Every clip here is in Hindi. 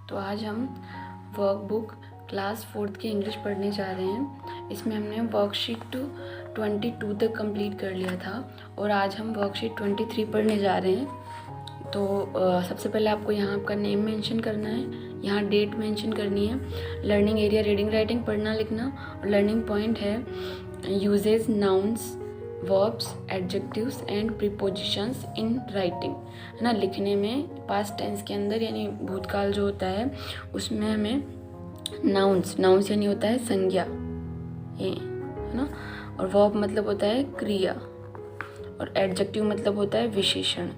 तो आज हम वर्कबुक क्लास 4th की इंग्लिश पढ़ने जा रहे हैं। इसमें हमने वर्कशीट 22 तक कंप्लीट कर लिया था और आज हम वर्कशीट 23 पढ़ने जा रहे हैं। तो सबसे पहले आपको यहाँ आपका नेम मेंशन करना है, यहाँ डेट मेंशन करनी है, लर्निंग एरिया रीडिंग राइटिंग पढ़ना लिखना, और लर्निंग पॉइंट है uses nouns verbs adjectives and prepositions in writing, है ना। लिखने में पास्ट टेंस के अंदर यानी भूतकाल जो होता है उसमें हमें नाउन्स यानी होता है संज्ञा, ये है ना। और वर्ब मतलब होता है क्रिया, और एडजेक्टिव मतलब होता है विशेषण,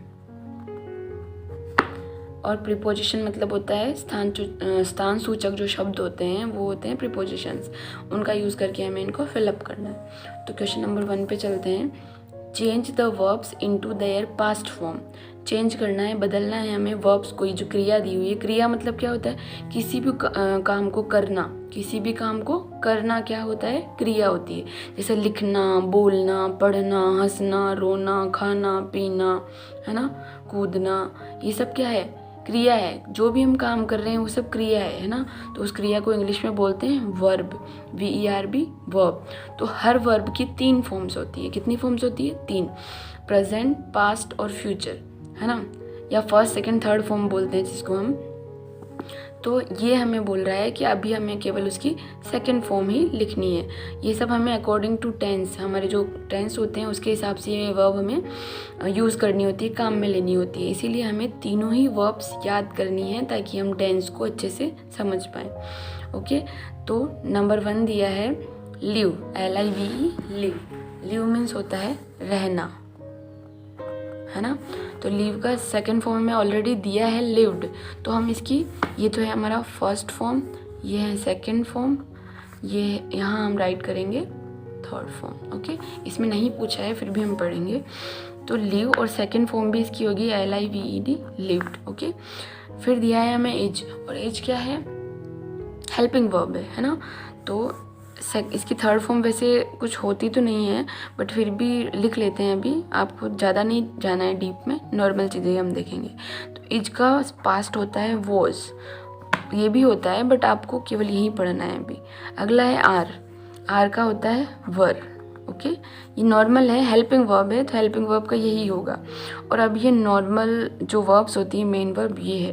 और प्रीपोजिशन मतलब होता है स्थान सूचक जो शब्द होते हैं वो होते हैं प्रीपोजिशंस, उनका यूज़ करके हमें इनको फिलअप करना है। तो क्वेश्चन नंबर 1 पे चलते हैं। Change the verbs into their past form. Change करना है, बदलना है हमें वर्ब्स को, जो क्रिया दी हुई है। क्रिया मतलब क्या होता है? किसी भी काम को करना, किसी भी काम को करना क्या होता है? क्रिया होती है। जैसे लिखना, बोलना, पढ़ना, हंसना, रोना, खाना पीना, है ना, कूदना, ये सब क्या है? क्रिया है। जो भी हम काम कर रहे हैं वो सब क्रिया है ना। तो उस क्रिया को इंग्लिश में बोलते हैं वर्ब, VERB, वर्ब। तो हर वर्ब की 3 फॉर्म्स होती है। कितनी फॉर्म्स होती है? 3। प्रेजेंट, पास्ट और फ्यूचर, है ना, या फर्स्ट सेकंड थर्ड फॉर्म बोलते हैं जिसको हम। तो ये हमें बोल रहा है कि अभी हमें केवल उसकी सेकंड फॉर्म ही लिखनी है। ये सब हमें अकॉर्डिंग टू टेंस, हमारे जो टेंस होते हैं उसके हिसाब से ये वर्ब हमें यूज़ करनी होती है, काम में लेनी होती है। इसीलिए हमें तीनों ही वर्ब्स याद करनी है ताकि हम टेंस को अच्छे से समझ पाएँ। ओके, तो नंबर 1 दिया है live, LIVE, live. Live means होता है रहना, है ना। तो लीव का सेकंड फॉर्म में ऑलरेडी दिया है लिव्ड। तो हम इसकी, ये तो है हमारा फर्स्ट फॉर्म, ये है सेकंड फॉर्म, ये यहाँ हम राइट करेंगे थर्ड फॉर्म। ओके, इसमें नहीं पूछा है फिर भी हम पढ़ेंगे। तो लिव और सेकंड फॉर्म भी इसकी होगी LIVED, लिव्ड। ओके, फिर दिया है हमें एज, और एज क्या है? हेल्पिंग वर्ब है ना। तो इसकी थर्ड फॉर्म वैसे कुछ होती तो नहीं है, बट फिर भी लिख लेते हैं। अभी आपको ज़्यादा नहीं जाना है डीप में, नॉर्मल चीज़ें हम देखेंगे। तो इज का पास्ट होता है वॉज, ये भी होता है बट आपको केवल यही पढ़ना है अभी। अगला है आर का होता है वर। ओके, ये नॉर्मल है, हेल्पिंग वर्ब है, तो हेल्पिंग वर्ब का यही होगा। और अब ये नॉर्मल जो वर्ब्स होती है, मेन वर्ब ये है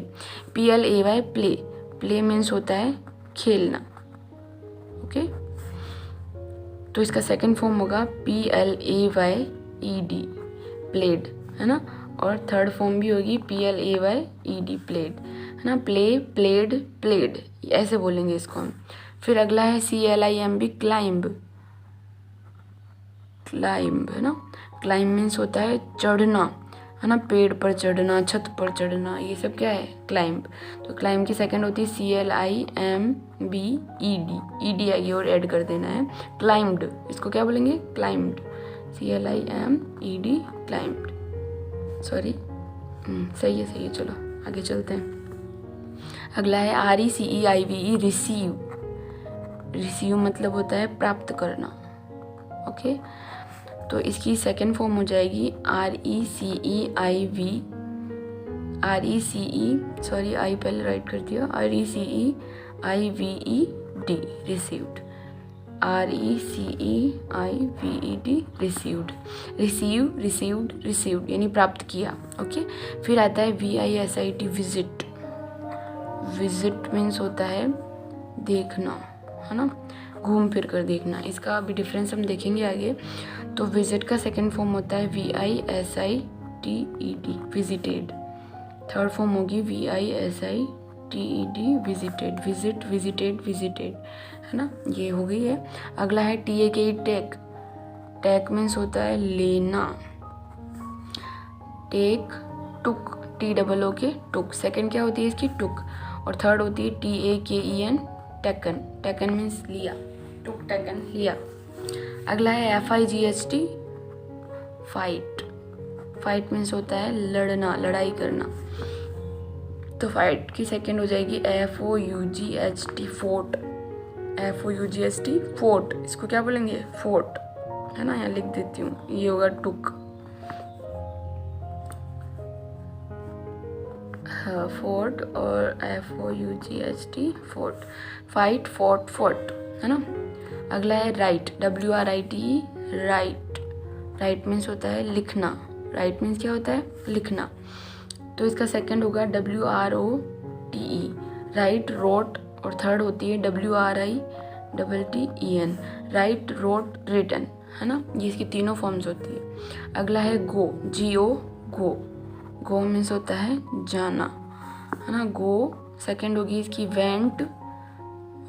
PLAY, प्ले। प्ले मीन्स होता है खेलना। ओके, तो इसका सेकंड फॉर्म होगा PLAYED, प्लेड, है ना। और थर्ड फॉर्म भी होगी PLAYED, प्लेड, है ना। प्ले, प्लेड, प्लेड, ऐसे बोलेंगे इसको हम। फिर अगला है CLIMB, क्लाइंब, क्लाइंब, है ना। क्लाइंब मीन्स होता है चढ़ना, है ना, पेड़ पर चढ़ना, छत पर चढ़ना, ये सब क्या है? क्लाइंब। तो क्लाइंब की सेकंड होती है CLIMB, ED आएगी और ऐड कर देना है क्लाइंब्ड। इसको क्या बोलेंगे? Climbed, CLIMED, climbed. सॉरी, सही है, चलो आगे चलते हैं। अगला है RECEIVE, रिसीव। रिसीव मतलब होता है प्राप्त करना। ओके, तो इसकी सेकंड फॉर्म हो जाएगी आई पहले राइट कर दिया, RECEIVED, received, RECEIVED, received. Received यानी प्राप्त किया। ओके, फिर आता है VISIT, विजिट। विजिट मीन्स होता है देखना, है ना, घूम फिर कर देखना। इसका भी डिफरेंस हम देखेंगे आगे। तो विजिट का सेकंड फॉर्म होता है VISITED, विजिटेड। थर्ड फॉर्म होगी VISITED, विजिटेड। विजिट, विजिटेड, है ना, ये हो गई है। अगला है TAKE, टेक। टेक मीन्स होता है लेना। टेक, टुक, TOOK, टुक। सेकंड क्या होती है इसकी? टुक। और थर्ड होती है TAKEN, टेकन। टेकन मीन्स लिया, टुक, टेकन, लिया। अगला है FIGHT, फाइट। फाइट मीन्स होता है लड़ना, लड़ाई करना। तो फाइट की सेकंड हो जाएगी FOUGHT, फोर्ट। FOUGHT, fort. इसको क्या बोलेंगे? फोर्ट, है ना, यहाँ लिख देती हूँ, ये होगा टुक। फोर्ट और FOUGHT fort, fight, fort, fort, है ना। अगला है right, WRITE, right. Right means होता है लिखना। राइट मीन्स क्या होता है? लिखना। तो इसका सेकंड होगा WROTE, राइट, रोट, और थर्ड होती है WRITTEN, राइट, रोट, रिटन, है ना। ये इसकी तीनों फॉर्म्स होती है। अगला है गो, GO, गो। गो मीन्स होता है जाना, है ना, गो। सेकंड होगी इसकी वेंट,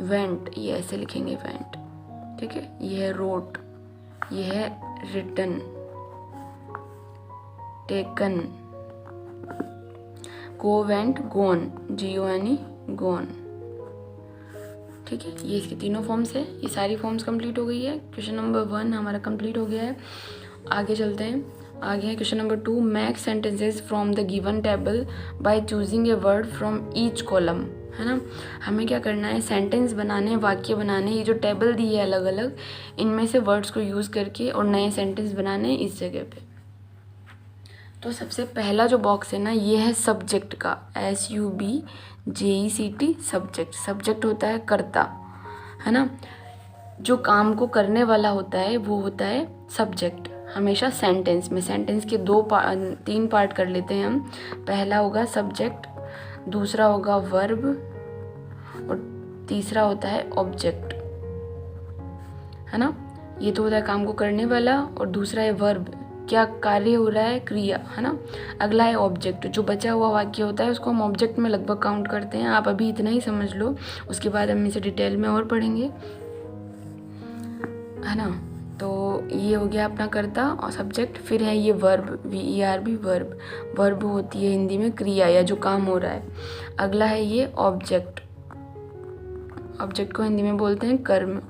वेंट, ये ऐसे लिखेंगे वेंट, ठीक है। ये है रोट, ये है रिटन, टेकन, गो, वेंट, गोन, GONE, गोन, ठीक है। ये इसकी तीनों फॉर्म्स है। ये सारी फॉर्म्स कंप्लीट हो गई है। क्वेश्चन नंबर 1 हमारा कंप्लीट हो गया है। आगे चलते हैं। आगे है question number 2, make sentences from the given table by choosing a word from each column, है ना। हमें क्या करना है? सेंटेंस बनाने, वाक्य बनाने, ये जो टेबल दी है अलग अलग, इनमें से वर्ड्स को यूज़ करके और नए सेंटेंस बनाने इस जगह पे। तो सबसे पहला जो बॉक्स है ना, ये है सब्जेक्ट का, SUBJECT, सब्जेक्ट। सब्जेक्ट होता है कर्ता, है ना। जो काम को करने वाला होता है वो होता है सब्जेक्ट। हमेशा सेंटेंस में, सेंटेंस के 3 पार्ट कर लेते हैं हम। पहला होगा सब्जेक्ट, दूसरा होगा वर्ब, और तीसरा होता है ऑब्जेक्ट, है ना। ये तो होता है काम को करने वाला, और दूसरा है वर्ब, क्या कार्य हो रहा है, क्रिया, है ना। अगला है ऑब्जेक्ट, जो बचा हुआ वाक्य होता है उसको हम ऑब्जेक्ट में लगभग काउंट करते हैं। आप अभी इतना ही समझ लो, उसके बाद हम इसे डिटेल में और पढ़ेंगे, है ना। तो ये हो गया अपना कर्ता और सब्जेक्ट। फिर है ये वर्ब, VERB, वर्ब। वर्ब होती है हिंदी में क्रिया या जो काम हो रहा है। अगला है ये ऑब्जेक्ट। ऑब्जेक्ट को हिंदी में बोलते हैं कर्म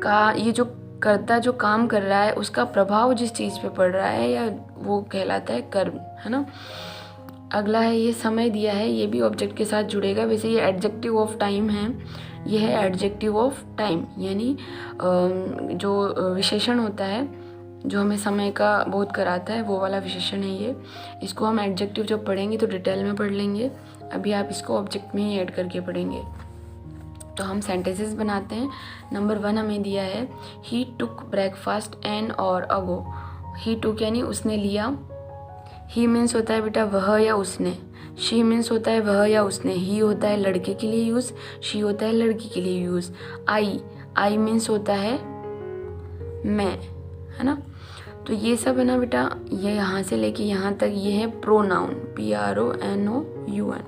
का। ये जो कर्ता जो काम कर रहा है उसका प्रभाव जिस चीज़ पे पड़ रहा है या वो कहलाता है कर्म, है ना। अगला है ये समय दिया है, ये भी ऑब्जेक्ट के साथ जुड़ेगा। वैसे ये एडजेक्टिव ऑफ टाइम है, ये है एडजेक्टिव ऑफ टाइम, यानी जो विशेषण होता है जो हमें समय का बोध कराता है, वो वाला विशेषण है ये। इसको हम एडजेक्टिव जब पढ़ेंगे तो डिटेल में पढ़ लेंगे, अभी आप इसको ऑब्जेक्ट में ही ऐड करके पढ़ेंगे। तो हम सेंटेंसेस बनाते हैं। नंबर 1 हमें दिया है, ही टुक ब्रेकफास्ट एन और अगो। ही टुक यानी उसने लिया। ही मीन्स होता है बेटा वह या उसने। शी मीन्स होता है वह या उसने। ही होता है लड़के के लिए यूज़, शी होता है लड़की के लिए यूज़। आई मीन्स होता है मैं, है ना। तो ये सब है ना बेटा, ये यहाँ से लेके यहाँ तक ये है प्रोनाउन, PRONOUN।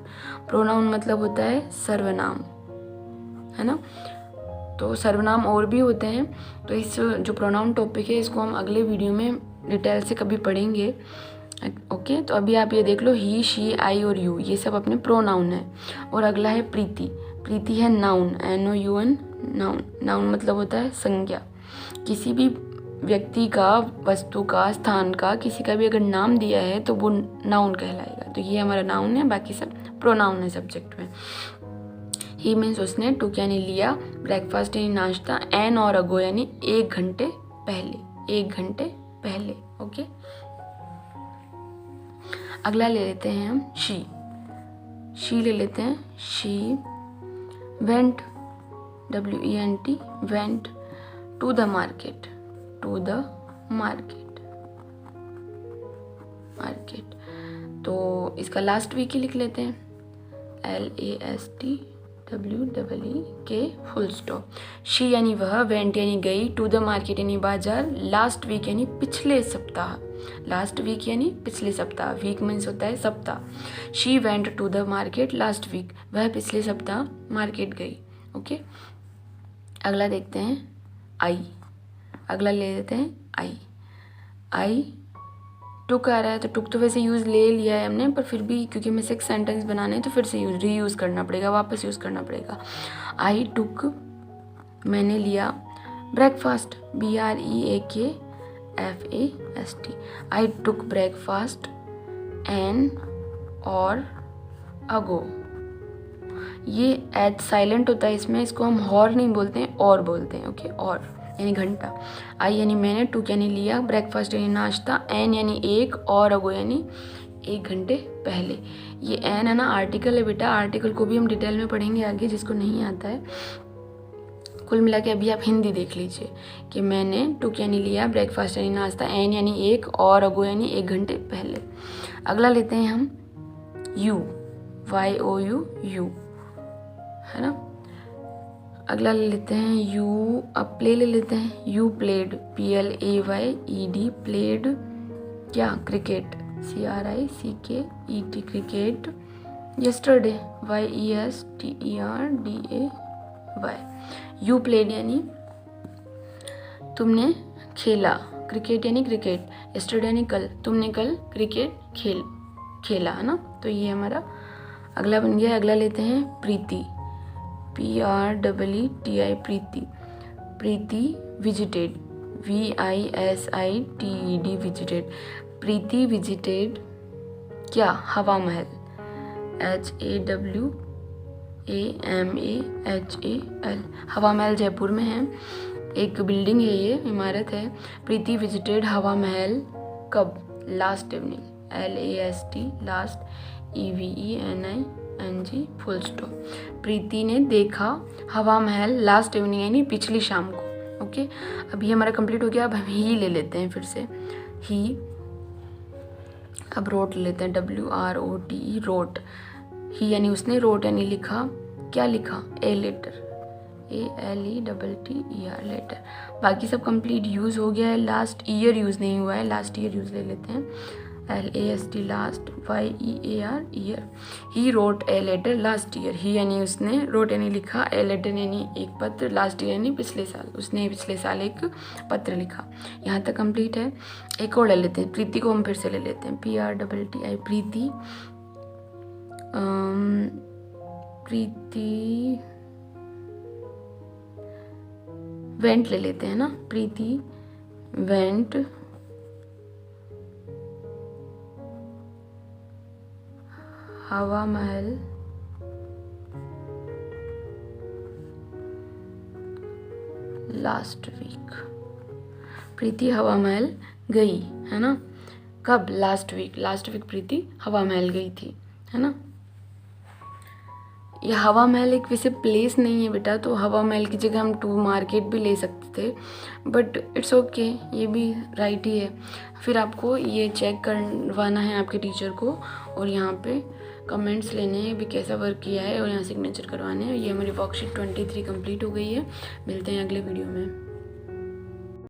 प्रोनाउन मतलब होता है सर्वनाम, है ना। तो सर्वनाम और भी होते हैं। तो इस जो प्रोनाउन टॉपिक है इसको हम अगले वीडियो में डिटेल से कभी पढ़ेंगे, ओके। तो अभी आप ये देख लो, ही, शी, आई और यू, ये सब अपने प्रोनाउन है। और अगला है प्रीति। प्रीति है नाउन, NOUN, नाउन। नाउन मतलब होता है संज्ञा। किसी भी व्यक्ति का, वस्तु का, स्थान का, किसी का भी अगर नाम दिया है तो वो नाउन कहलाएगा। तो ये हमारा नाउन है, बाकी सब प्रोनाउन है सब्जेक्ट में। ही मीन्स उसने, टुक यानी लिया, ब्रेकफास्ट यानी नाश्ता, एन और अगो यानी 1 घंटे पहले, 1 घंटे पहले, ओके। अगला ले लेते हैं हम शी। शी ले लेते हैं। She went, WENT, went to the market, to the market, market. तो इसका लास्ट वीक ही लिख लेते हैं, LASTWEEK फुल स्टॉप। शी यानी वह, वेंट यानी गई, टू द मार्केट यानी बाजार, लास्ट वीक यानी पिछले सप्ताह। लास्ट वीक यानी पिछले सप्ताह, वीक मीन्स होता है सप्ताह। She went to the market last week, वह पिछले सप्ताह मार्केट गई, ओके। अगला देखते हैं आई। अगला ले लेते हैं आई टुक आ रहा है, तो टुक तो वैसे यूज़ ले लिया है हमने, पर फिर भी क्योंकि हमें 6 सेंटेंस बनाने हैं तो फिर से रीयूज़ करना पड़ेगा, वापस यूज़ करना पड़ेगा। आई टुक मैंने लिया, ब्रेकफास्ट, BREAKFAST। आई टुक ब्रेकफास्ट एन और अगो। ये एच साइलेंट होता है इसमें, इसको हम हॉर नहीं बोलते हैं, और बोलते हैं, ओके। और यानी घंटा। आई यानी मैंने, टुक यानी लिया, ब्रेकफास्ट यानी नाश्ता, एन यानी 1 और अगो यानी 1 घंटे पहले। ये एन है ना आर्टिकल है बेटा, आर्टिकल को भी हम डिटेल में पढ़ेंगे आगे जिसको नहीं आता है। कुल मिला के अभी आप हिंदी देख लीजिए कि मैंने टुक यानी लिया, ब्रेकफास्ट यानी नाश्ता, एन यानी एक, और अगो यानी 1 घंटे पहले। अगला लेते हैं हम यू, YOU, यू, है ना। अगला ले लेते हैं यू, अब प्ले ले लेते हैं। यू प्लेड, PLAYED, प्लेड क्या, cricket, CRICKET, cricket. Yesterday, YESTERDAY। You played यानी तुमने खेला, क्रिकेट यानी क्रिकेट, यस्टरडे यानी कल, तुमने कल क्रिकेट खेला, है ना। तो ये हमारा अगला बन गया। अगला लेते हैं प्रीति, PREETI, प्रीति। प्रीति विजिटेड, VISITED, विजिटेड। प्रीति विजिटेड क्या, हवा महल, HAWAMAHAL। हवा महल जयपुर में है, एक बिल्डिंग है, ये इमारत है। प्रीति विजिटेड हवा महल कब, last evening, LAST, last, EVENING, full stop. Preeti ने देखा हवा महल लास्ट इवनिंग यानी पिछली शाम को। ओके, अब ये हमारा कंप्लीट हो गया। अब हम ही ले लेते हैं फिर से, ही। अब रोट लेते हैं, WROTE, रोट। ही यानी उसने, रोट यानी लिखा, क्या लिखा, ए लेटर, ALETTER, लेटर। बाकी सब कंप्लीट यूज़ हो गया है। लास्ट ईयर यूज़ नहीं हुआ है, लास्ट ईयर यूज़ ले लेते हैं, LAST, last, YEAR, year. He wrote a letter last year, he यानी उसने, रोट यानी लिखा, ए लेटर यानी एक पत्र, लास्ट ईयर यानी पिछले साल, उसने पिछले साल एक पत्र लिखा। यहाँ तक कंप्लीट है। एक और ले लेते हैं, प्रीति को हम फिर से ले लेते हैं, PREETI, प्रीति। प्रीति वेंट ले लेते हैं ना, प्रीति वेंट हवा महल लास्ट वीक। प्रीति हवा महल गई, है ना, कब, लास्ट वीक। लास्ट वीक प्रीति हवा महल गई थी, है ना। ये हवा महल एक वैसे प्लेस नहीं है बेटा, तो हवा महल की जगह हम टू मार्केट भी ले सकते थे, बट इट्स ओके, ये भी राइट ही है। फिर आपको ये चेक करवाना है आपके टीचर को, और यहाँ पे कमेंट्स लेने हैं भी कैसा वर्क किया है, और यहाँ सिग्नेचर करवाने हैं। ये हमारी वर्कशीट 23 कंप्लीट हो गई है। मिलते हैं अगले वीडियो में।